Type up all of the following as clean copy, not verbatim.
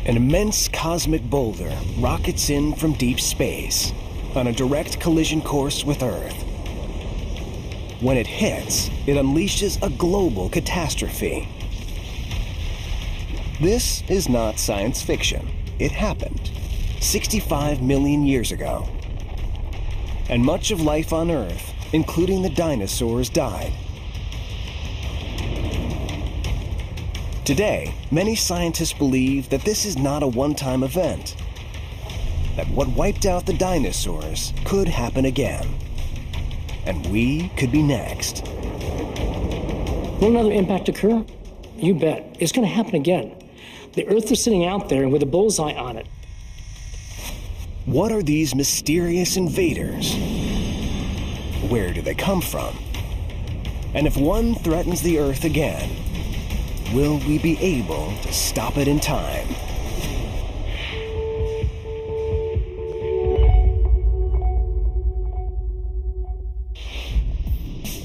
An immense cosmic boulder rockets in from deep space on a direct collision course with Earth. When it hits, it unleashes a global catastrophe. This is not science fiction. It happened 65 million years ago. And much of life on Earth, including the dinosaurs, died. Today, many scientists believe that this is not a one-time event, that what wiped out the dinosaurs could happen again, and we could be next. Will another impact occur? You bet. It's going to happen again. The Earth is sitting out there with a bullseye on it. What are these mysterious invaders? Where do they come from? And if one threatens the Earth again, will we be able to stop it in time?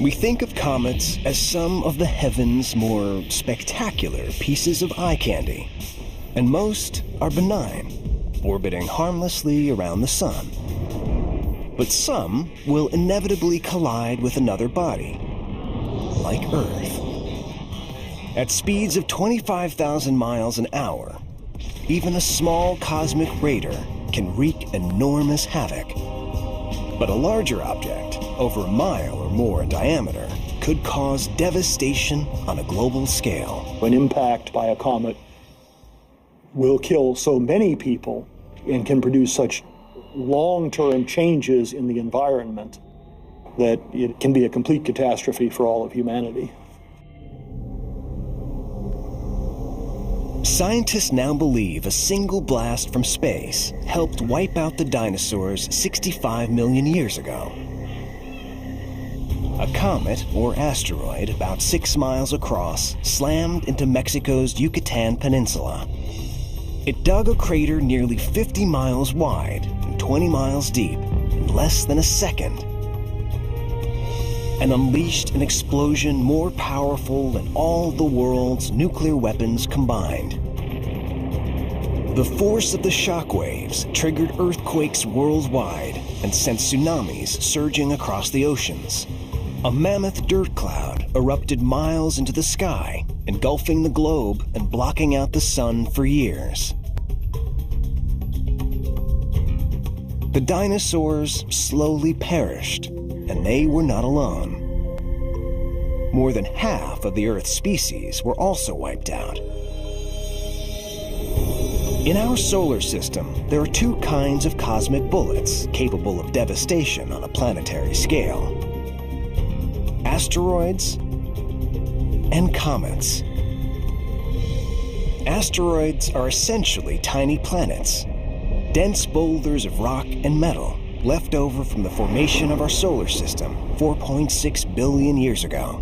We think of comets as some of the heaven's more spectacular pieces of eye candy, and most are benign, orbiting harmlessly around the sun. But some will inevitably collide with another body, like Earth. At speeds of 25,000 miles an hour, even a small cosmic raider can wreak enormous havoc. But a larger object, over a mile or more in diameter, could cause devastation on a global scale. An impact by a comet will kill so many people and can produce such long-term changes in the environment that it can be a complete catastrophe for all of humanity. Scientists now believe a single blast from space helped wipe out the dinosaurs 65 million years ago. A comet, or asteroid, about 6 miles across, slammed into Mexico's Yucatan Peninsula. It dug a crater nearly 50 miles wide and 20 miles deep in less than a second, and unleashed an explosion more powerful than all the world's nuclear weapons combined. The force of the shockwaves triggered earthquakes worldwide and sent tsunamis surging across the oceans. A mammoth dirt cloud erupted miles into the sky, engulfing the globe and blocking out the sun for years. The dinosaurs slowly perished, and they were not alone. More than half of the Earth's species were also wiped out. In our solar system, there are two kinds of cosmic bullets capable of devastation on a planetary scale: asteroids and comets. Asteroids are essentially tiny planets, dense boulders of rock and metal left over from the formation of our solar system 4.6 billion years ago.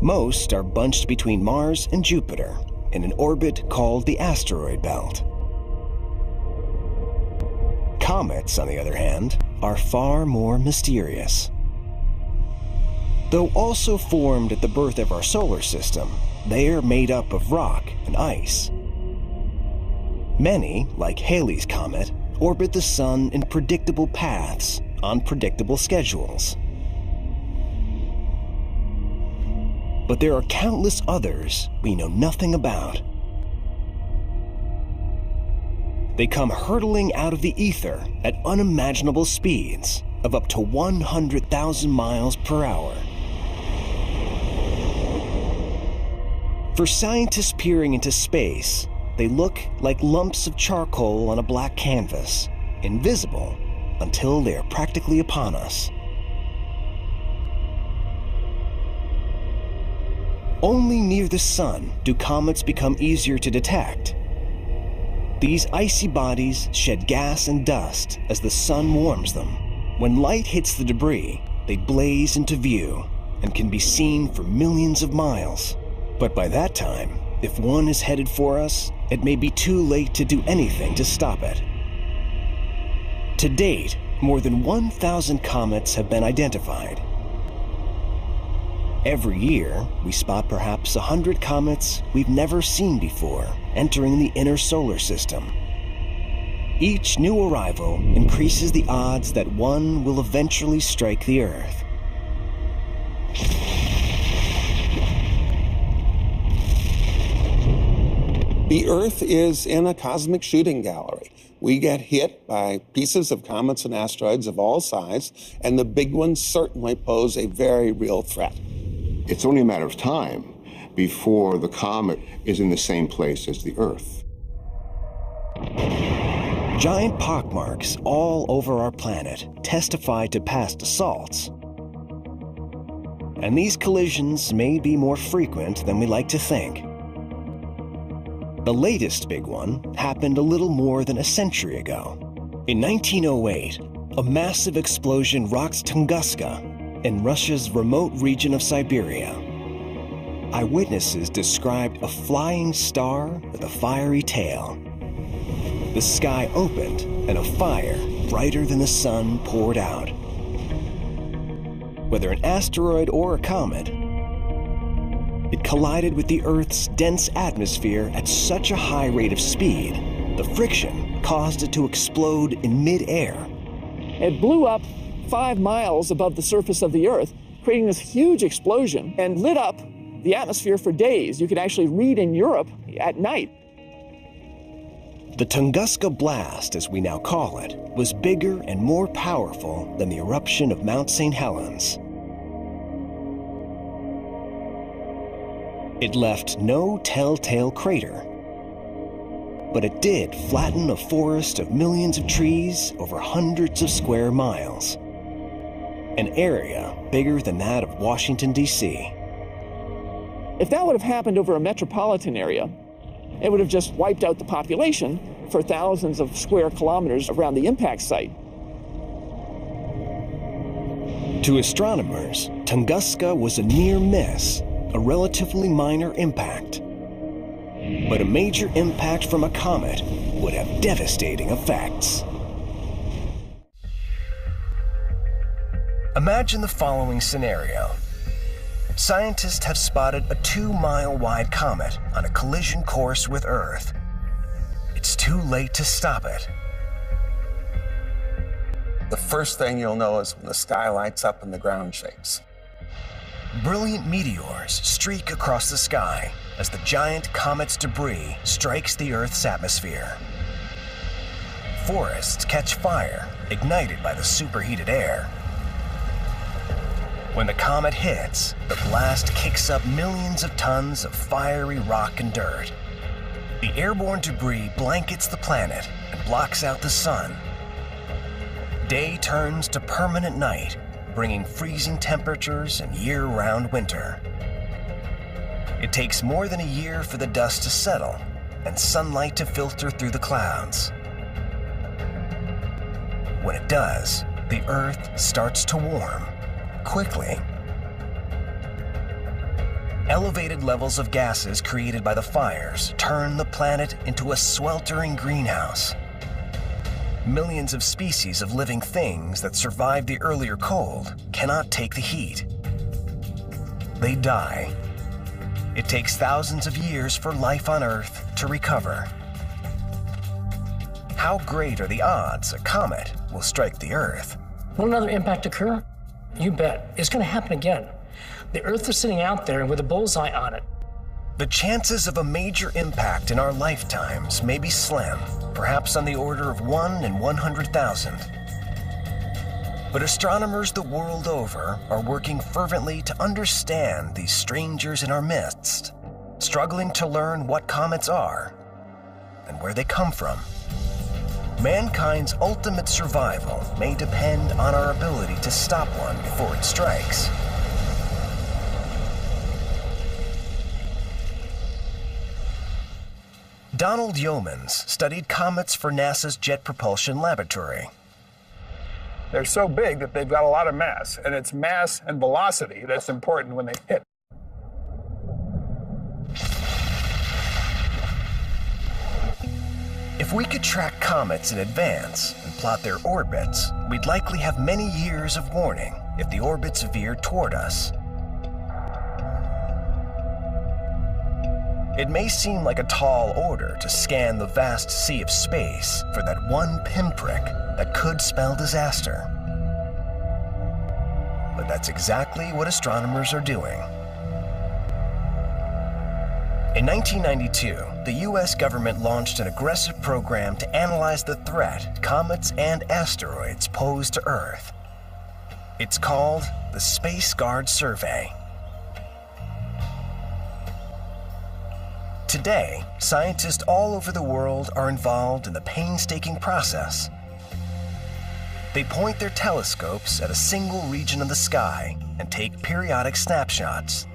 Most are bunched between Mars and Jupiter in an orbit called the asteroid belt. Comets, on the other hand, are far more mysterious. Though also formed at the birth of our solar system, they are made up of rock and ice. Many, like Halley's Comet, orbit the sun in predictable paths on predictable schedules. But there are countless others we know nothing about. They come hurtling out of the ether at unimaginable speeds of up to 100,000 miles per hour. For scientists peering into space, they look like lumps of charcoal on a black canvas, invisible until they are practically upon us. Only near the sun do comets become easier to detect. These icy bodies shed gas and dust as the sun warms them. When light hits the debris, they blaze into view and can be seen for millions of miles. But by that time, if one is headed for us, it may be too late to do anything to stop it. To date, more than 1,000 comets have been identified. Every year, we spot perhaps 100 comets we've never seen before entering the inner solar system. Each new arrival increases the odds that one will eventually strike the Earth. The Earth is in a cosmic shooting gallery. We get hit by pieces of comets and asteroids of all sizes, and the big ones certainly pose a very real threat. It's only a matter of time before the comet is in the same place as the Earth. Giant pockmarks all over our planet testify to past assaults. And these collisions may be more frequent than we like to think. The latest big one happened a little more than a century ago. In 1908, a massive explosion rocked Tunguska in Russia's remote region of Siberia. Eyewitnesses described a flying star with a fiery tail. The sky opened and a fire brighter than the sun poured out. Whether an asteroid or a comet, it collided with the Earth's dense atmosphere at such a high rate of speed, the friction caused it to explode in mid-air. It blew up 5 miles above the surface of the Earth, creating this huge explosion and lit up the atmosphere for days. You could actually read in Europe at night. The Tunguska blast, as we now call it, was bigger and more powerful than the eruption of Mount St. Helens. It left no telltale crater, but it did flatten a forest of millions of trees over hundreds of square miles, an area bigger than that of Washington, D.C. If that would have happened over a metropolitan area, it would have just wiped out the population for thousands of square kilometers around the impact site. To astronomers, Tunguska was a near miss, a relatively minor impact. But a major impact from a comet would have devastating effects. Imagine the following scenario. Scientists have spotted a 2-mile-wide comet on a collision course with Earth. It's too late to stop it. The first thing you'll know is when the sky lights up and the ground shakes. Brilliant meteors streak across the sky as the giant comet's debris strikes the Earth's atmosphere. Forests catch fire, ignited by the superheated air. When the comet hits, the blast kicks up millions of tons of fiery rock and dirt. The airborne debris blankets the planet and blocks out the sun. Day turns to permanent night, bringing freezing temperatures and year-round winter. It takes more than a year for the dust to settle and sunlight to filter through the clouds. When it does, the Earth starts to warm, quickly. Elevated levels of gases created by the fires turn the planet into a sweltering greenhouse. Millions of species of living things that survived the earlier cold cannot take the heat. They die. It takes thousands of years for life on Earth to recover. How great are the odds a comet will strike the Earth? Will another impact occur? You bet. It's going to happen again. The Earth is sitting out there with a bullseye on it. The chances of a major impact in our lifetimes may be slim, perhaps on the order of 1 in 100,000. But astronomers the world over are working fervently to understand these strangers in our midst, struggling to learn what comets are and where they come from. Mankind's ultimate survival may depend on our ability to stop one before it strikes. Donald Yeomans studied comets for NASA's Jet Propulsion Laboratory. They're so big that they've got a lot of mass, and it's mass and velocity that's important when they hit. If we could track comets in advance and plot their orbits, we'd likely have many years of warning if the orbits veered toward us. It may seem like a tall order to scan the vast sea of space for that one pinprick that could spell disaster. But that's exactly what astronomers are doing. In 1992, the US government launched an aggressive program to analyze the threat comets and asteroids pose to Earth. It's called the Space Guard Survey. Today, scientists all over the world are involved in the painstaking process. They point their telescopes at a single region of the sky and take periodic snapshots.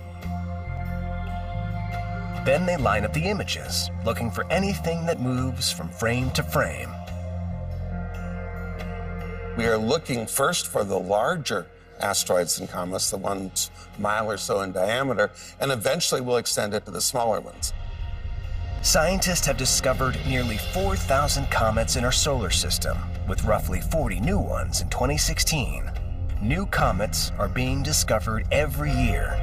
Then they line up the images, looking for anything that moves from frame to frame. We are looking first for the larger asteroids and comets, the ones a mile or so in diameter, and eventually we'll extend it to the smaller ones. Scientists have discovered nearly 4,000 comets in our solar system, with roughly 40 new ones in 2016. New comets are being discovered every year.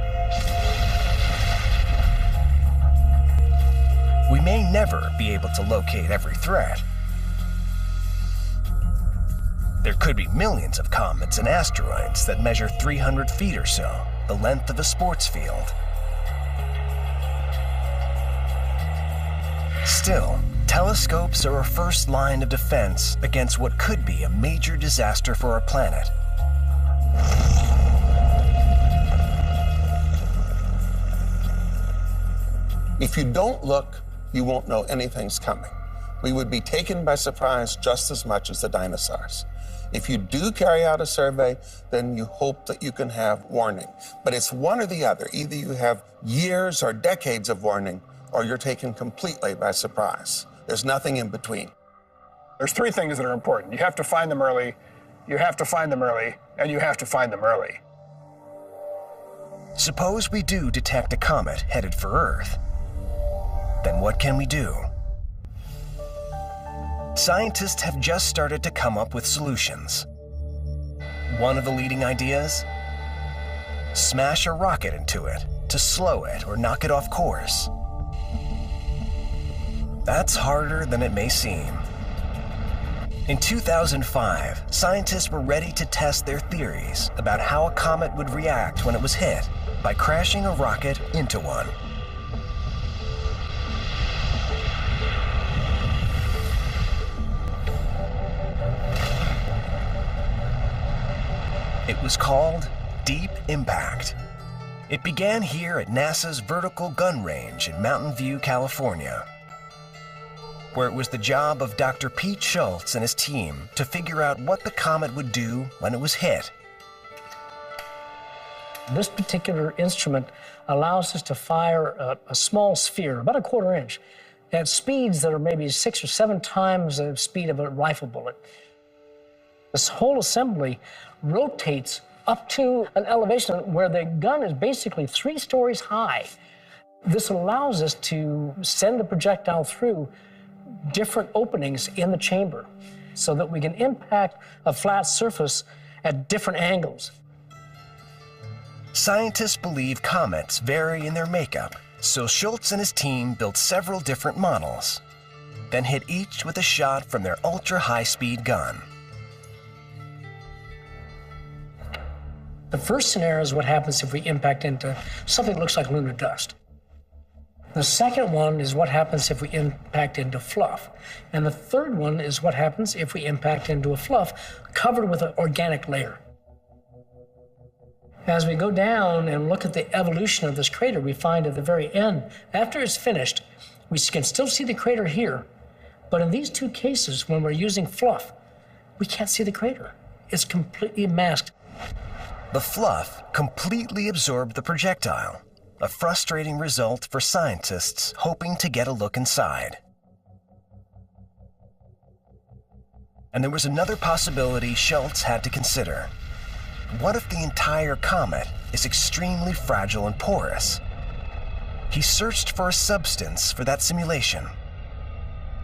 We may never be able to locate every threat. There could be millions of comets and asteroids that measure 300 feet or so, the length of a sports field. Still, telescopes are our first line of defense against what could be a major disaster for our planet. If you don't look, you won't know anything's coming. We would be taken by surprise just as much as the dinosaurs. If you do carry out a survey, then you hope that you can have warning. But it's one or the other. Either you have years or decades of warning, or you're taken completely by surprise. There's nothing in between. There's three things that are important. You have to find them early, you have to find them early, and you have to find them early. Suppose we do detect a comet headed for Earth. Then what can we do? Scientists have just started to come up with solutions. One of the leading ideas? Smash a rocket into it to slow it or knock it off course. That's harder than it may seem. In 2005, scientists were ready to test their theories about how a comet would react when it was hit by crashing a rocket into one. It was called Deep Impact. It began here at NASA's Vertical Gun Range in Mountain View, California, where it was the job of Dr. Pete Schultz and his team to figure out what the comet would do when it was hit. This particular instrument allows us to fire a small sphere, about a quarter inch, at speeds that are maybe 6 or 7 times the speed of a rifle bullet. This whole assembly rotates up to an elevation where the gun is basically 3 stories high. This allows us to send the projectile through different openings in the chamber so that we can impact a flat surface at different angles. Scientists believe comets vary in their makeup, so Schultz and his team built several different models, then hit each with a shot from their ultra-high-speed gun. The first scenario is what happens if we impact into something that looks like lunar dust. The second one is what happens if we impact into fluff. And the third one is what happens if we impact into a fluff covered with an organic layer. As we go down and look at the evolution of this crater, we find at the very end, after it's finished, we can still see the crater here. But in these 2 cases, when we're using fluff, we can't see the crater. It's completely masked. The fluff completely absorbed the projectile, a frustrating result for scientists hoping to get a look inside. And there was another possibility Schultz had to consider. What if the entire comet is extremely fragile and porous? He searched for a substance for that simulation.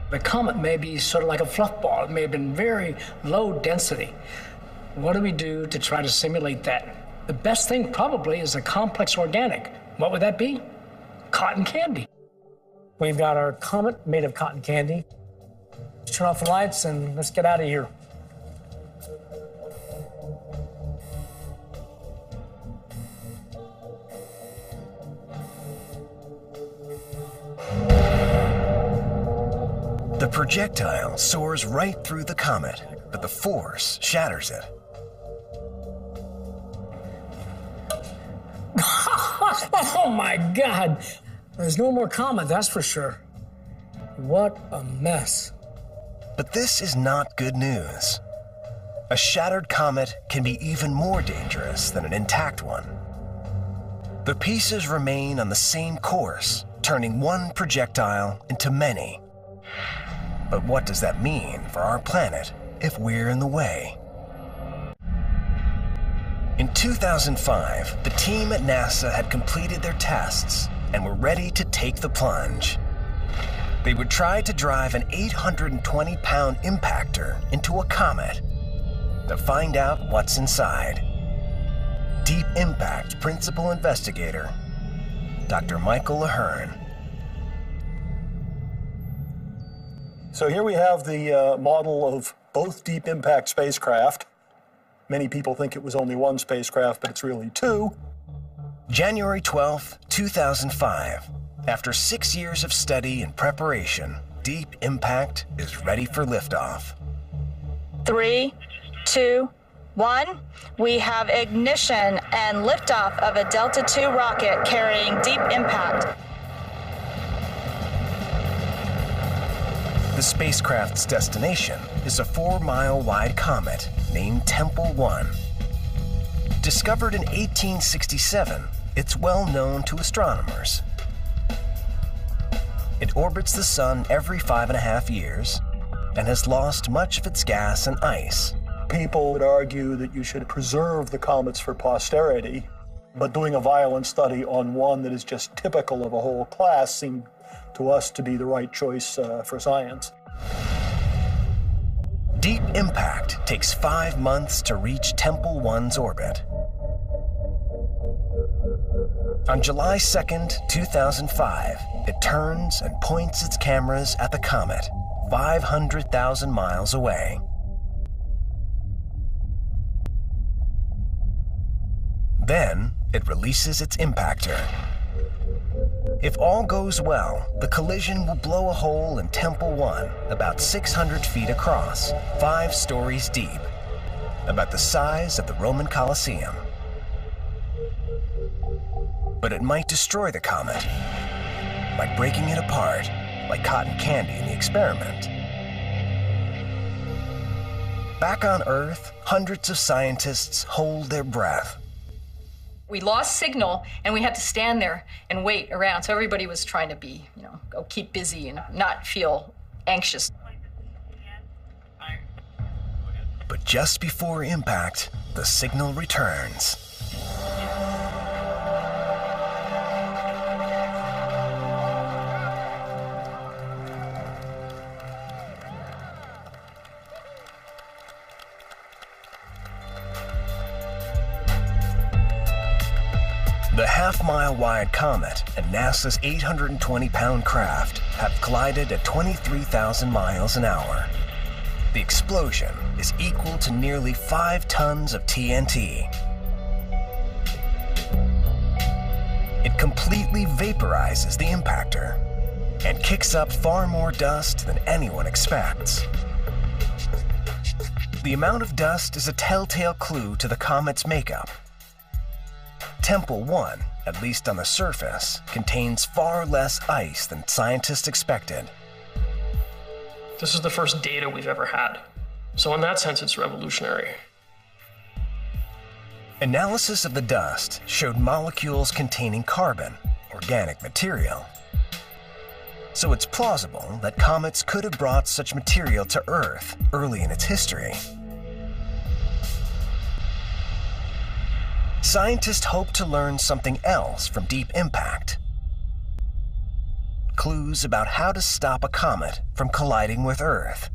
The comet may be sort of like a fluff ball. It may have been very low density. What do we do to try to simulate that? The best thing probably is a complex organic. What would that be? Cotton candy. We've got our comet made of cotton candy. Let's turn off the lights and let's get out of here. The projectile soars right through the comet, but the force shatters it. Oh my God! There's no more comet, that's for sure. What a mess. But this is not good news. A shattered comet can be even more dangerous than an intact one. The pieces remain on the same course, turning one projectile into many. But what does that mean for our planet if we're in the way? In 2005, the team at NASA had completed their tests and were ready to take the plunge. They would try to drive an 820-pound impactor into a comet to find out what's inside. Deep Impact Principal Investigator, Dr. Michael Ahern. So here we have the model of both Deep Impact spacecraft. Many people think it was only one spacecraft, but it's really two. January 12, 2005. After 6 years of study and preparation, Deep Impact is ready for liftoff. 3, 2, 1. We have ignition and liftoff of a Delta II rocket carrying Deep Impact. The spacecraft's destination is a 4-mile-wide comet named Tempel 1. Discovered in 1867, it's well known to astronomers. It orbits the sun every 5.5 years and has lost much of its gas and ice. People would argue that you should preserve the comets for posterity, but doing a violent study on one that is just typical of a whole class seemed to us to be the right choice for science. Deep Impact takes 5 months to reach Tempel 1's orbit. On July 2nd, 2005, it turns and points its cameras at the comet, 500,000 miles away. Then, it releases its impactor. If all goes well, the collision will blow a hole in Tempel 1 about 600 feet across, 5 stories deep, about the size of the Roman Colosseum. But it might destroy the comet by breaking it apart like cotton candy in the experiment. Back on Earth, hundreds of scientists hold their breath. We lost signal and we had to stand there and wait around. So everybody was trying to be, go keep busy and not feel anxious. But just before impact, the signal returns. The half-mile-wide comet and NASA's 820-pound craft have collided at 23,000 miles an hour. The explosion is equal to nearly 5 tons of TNT. It completely vaporizes the impactor and kicks up far more dust than anyone expects. The amount of dust is a telltale clue to the comet's makeup. Tempel 1, at least on the surface, contains far less ice than scientists expected. This is the first data we've ever had. So in that sense, it's revolutionary. Analysis of the dust showed molecules containing carbon, organic material. So it's plausible that comets could have brought such material to Earth early in its history. Scientists hope to learn something else from Deep Impact. Clues about how to stop a comet from colliding with Earth.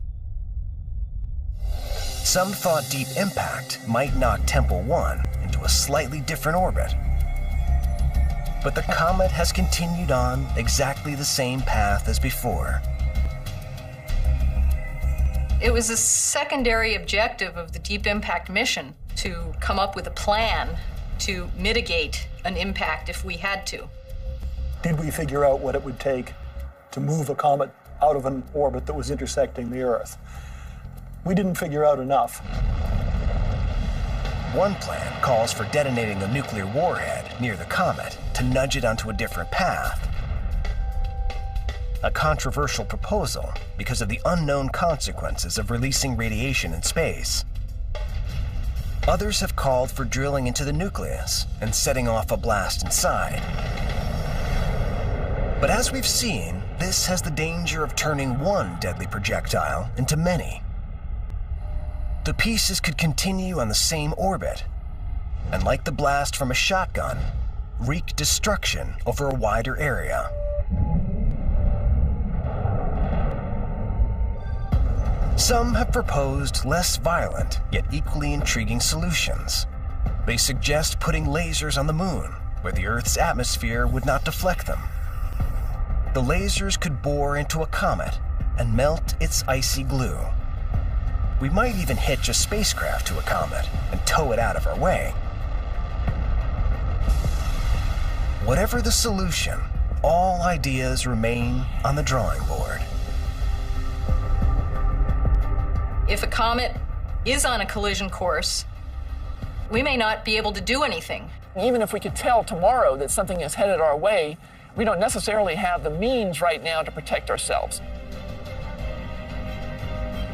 Some thought Deep Impact might knock Tempel 1 into a slightly different orbit. But the comet has continued on exactly the same path as before. It was a secondary objective of the Deep Impact mission to come up with a plan to mitigate an impact if we had to. Did we figure out what it would take to move a comet out of an orbit that was intersecting the Earth? We didn't figure out enough. One plan calls for detonating a nuclear warhead near the comet to nudge it onto a different path. A controversial proposal because of the unknown consequences of releasing radiation in space. Others have called for drilling into the nucleus and setting off a blast inside. But as we've seen, this has the danger of turning one deadly projectile into many. The pieces could continue on the same orbit, and like the blast from a shotgun, wreak destruction over a wider area. Some have proposed less violent, yet equally intriguing solutions. They suggest putting lasers on the moon, where the Earth's atmosphere would not deflect them. The lasers could bore into a comet and melt its icy glue. We might even hitch a spacecraft to a comet and tow it out of our way. Whatever the solution, all ideas remain on the drawing board. If a comet is on a collision course, we may not be able to do anything. Even if we could tell tomorrow that something is headed our way, we don't necessarily have the means right now to protect ourselves.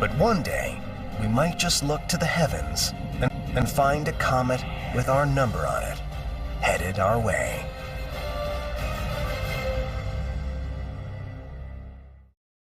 But one day, we might just look to the heavens and find a comet with our number on it, headed our way.